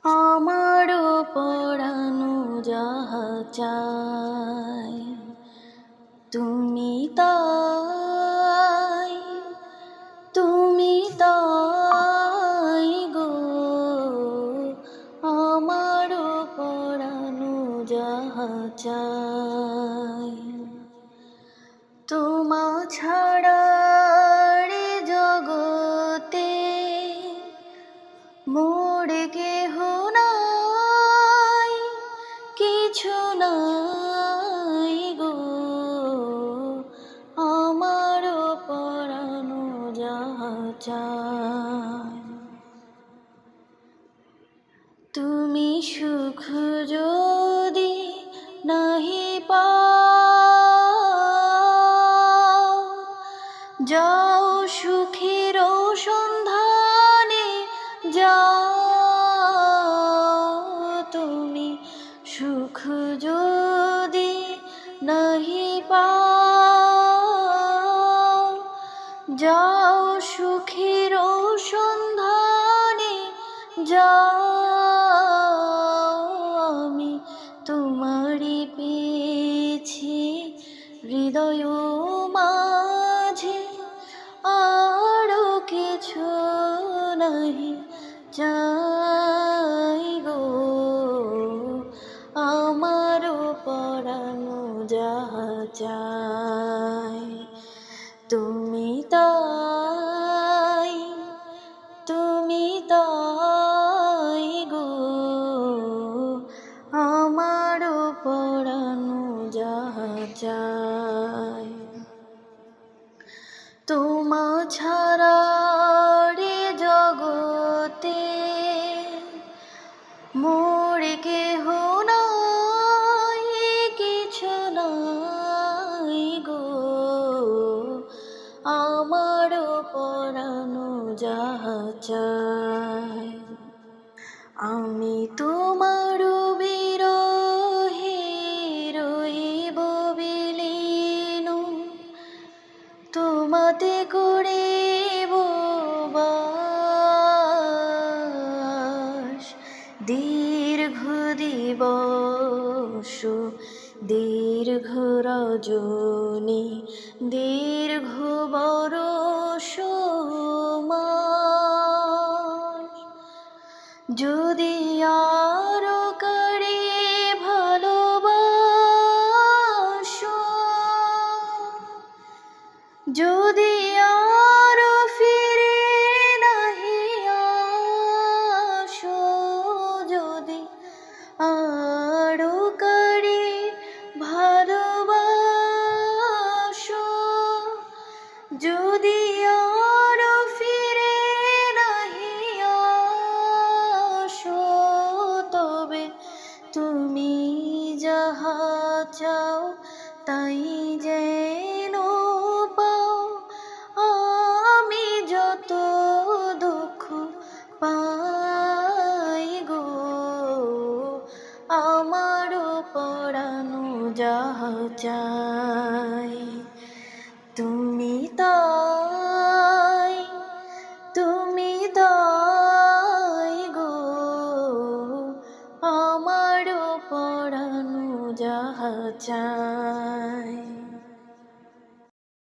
আমারও পরানো যাহা চায় তুমি তাই, তুমি তাই গো। আমারও পরানো যাহা চায় তোমা ছাড়া রে জগতে মোর কেহ নাই, কিছু নাই গো। আমারও পরানো যাহা চায় তুমি সুখ যদি নাহি পাও, যাও সুখের সন্ধানে যাও। তুমি সুখ যদি নাহি পাও, যাও সুখের সন্ধানে যাও। আমি তোমারি পেয়েছি হৃদয় মাঝে, আরো কিছু নাহি চাই গো। আমারও পরানো যাহা চাই তুমি তাই, তুমি তাই গো। আমারও পরানো যাহা চাই তোমা ছাড়া রে জগতে মোর কেহ নাই, কিছু নাই গো। আমারও পরানো যাহা চাই আমি তোমার বিরহে রহিব বিলীন, তোমাতে করিব বাস। দীর্ঘ দিবস দীর্ঘ রজনী দীর্ঘ বরষ মাস, যদি আরো করে ভালোবাসো, যদি আরো ফিরে নাহি আসো, যদি আরো করে ভালোবাসো, যদি আরো ফিরে নাহি আসো, তবে তুমি যাহা চাও তাই যেন পাও। আমি যত দুঃখ পাই গো, আমারও পরানো যাহা চাই তুমি তাই, তুমি তাই গো। আমারও পরানো যাহা চাই।